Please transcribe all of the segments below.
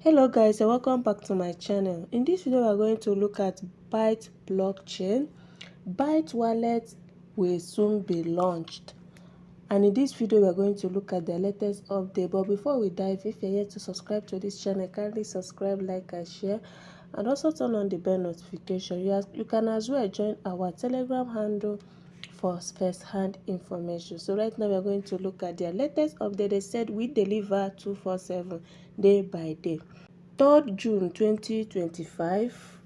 Hello guys, and welcome back to my channel. In this video we are going to look at BYTE blockchain. BYTE wallet will soon be launched, and in this video we are going to look at the latest update. But before we dive, if you're yet to subscribe to this channel, kindly subscribe, like and share, and also turn on the bell notification. You can as well join our Telegram handle for first-hand information. So right now we are going to look at their latest update. They said we deliver 247 day by day. 3rd June 2025,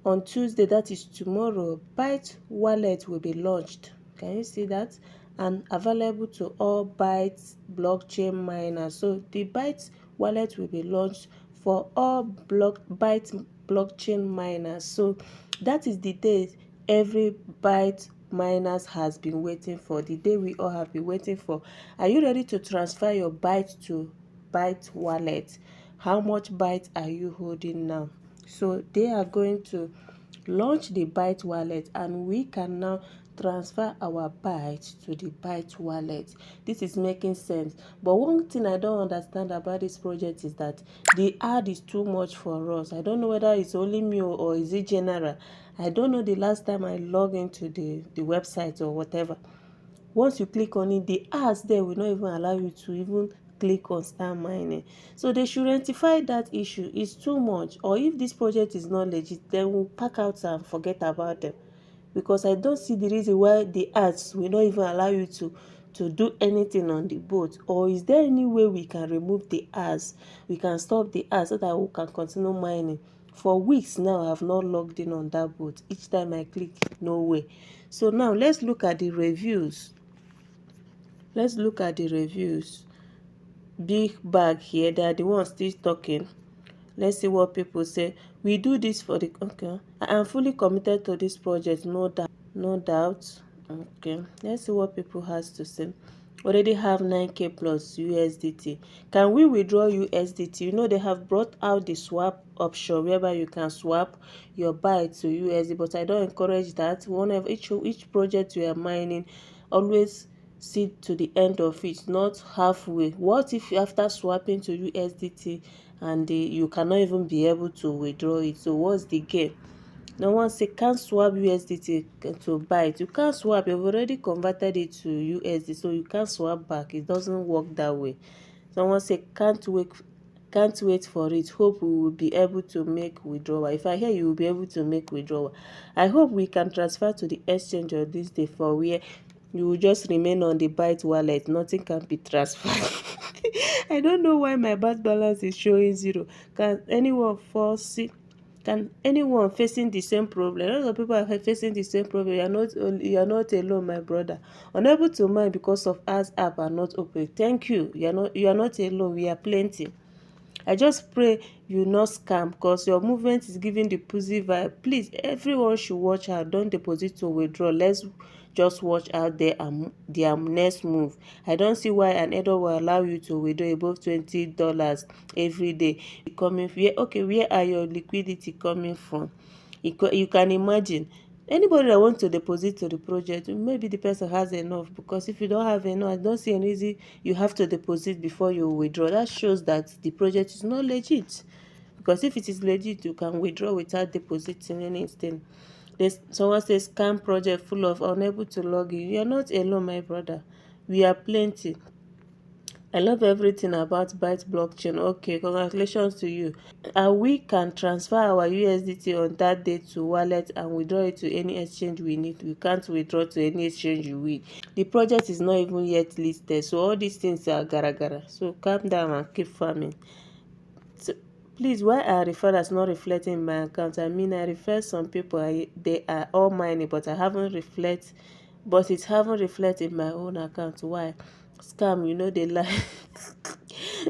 on Tuesday, that is tomorrow, BYTE wallet will be launched. Can you see that? And available to all BYTE blockchain miners. So the BYTE wallet will be launched for all BYTE blockchain miners. So that is the day every BYTE miners has been waiting for, the day we all have been waiting for. Are you ready to transfer your BYTE to BYTE wallet? How much BYTE are you holding now? So they are going to launch the BYTE wallet, and we can now transfer our BYTE to the BYTE wallet. This is making sense. But one thing I don't understand about this project is that the ad is too much for us. I don't know whether it's only me or is it general. I don't know the last time I log into the website or whatever. Once you click on it, the ads there will not even allow you to even click on start mining. So they should rectify that issue. It's too much. Or if this project is not legit, then we'll pack out and forget about them, because I don't see the reason why the ads will not even allow you to do anything on the boat. Or is there any way we can remove the ads? We can stop the ads so that we can continue mining. For weeks now I have not logged in on that boat. Each time I click, no way. So now let's look at the reviews. Let's look at the reviews. Big bag here, they are the ones still talking. Let's see what people say. We do this for the okay. I am fully committed to this project, no doubt. No doubt. Okay. Let's see what people has to say. Already have 9k plus USDT. Can we withdraw USDT? You know they have brought out the swap option whereby you can swap your BYTE to USD, but I don't encourage that. One of each project you are mining, always see to the end of it, not halfway. What if after swapping to USDT and you cannot even be able to withdraw it? So what's the gain? No one say can't swap USDT to BYTE. You can't swap. You've already converted it to USD, so you can't swap back. It doesn't work that way. Someone say can't wait for it. Hope we will be able to make withdrawal. If I hear you will be able to make withdrawal, I hope we can transfer to the exchange on this day, for where you will just remain on the BYTE wallet. Nothing can be transferred. I don't know why my bank balance is showing 0. Can anyone facing the same problem? A lot of people are facing the same problem. You are not alone, my brother. Unable to mine because of ads app are not open. Thank you. You are not alone. We are plenty. I just pray you not scam, because your movement is giving the pussy vibe. Please, everyone should watch out. Don't deposit to withdraw. Let's just watch out there and their next move. I don't see why an Airdrop will allow you to withdraw above $20 every day. Where are your liquidity coming from? You can imagine. Anybody that wants to deposit to the project, maybe the person has enough, because if you don't have enough, I don't see any reason you have to deposit before you withdraw. That shows that the project is not legit, because if it is legit, you can withdraw without depositing anything. Someone says scam project full of unable to log in. You are not alone, my brother. We are plenty. I love everything about BYTE blockchain. Okay, congratulations to you. And we can transfer our USDT on that day to wallet and withdraw it to any exchange we need. We can't withdraw to any exchange you will. The project is not even yet listed, so all these things are gara. So calm down and keep farming. So please, why are referrals not reflecting in my account? I mean, I refer some people, they are all mining, but it haven't reflected in my own account. Why? Scam, they lie.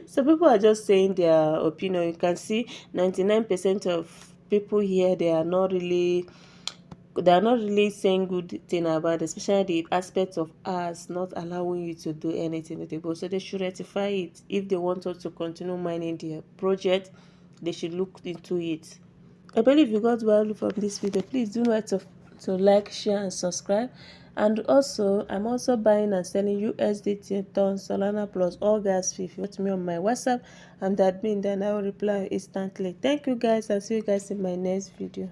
So people are just saying their opinion. You can see 99% of people here, they are not really saying good thing about it, especially the aspect of us not allowing you to do anything with the boat. So they should rectify it. If they want us to continue mining their project, they should look into it. I believe you got value from this video. Please do not to like, share and subscribe. And also I'm also buying and selling USDT, Ton, Solana plus all gas fee. If you want me on my WhatsApp, I'm the admin, then I will reply instantly. Thank you guys. I'll see you guys in my next video.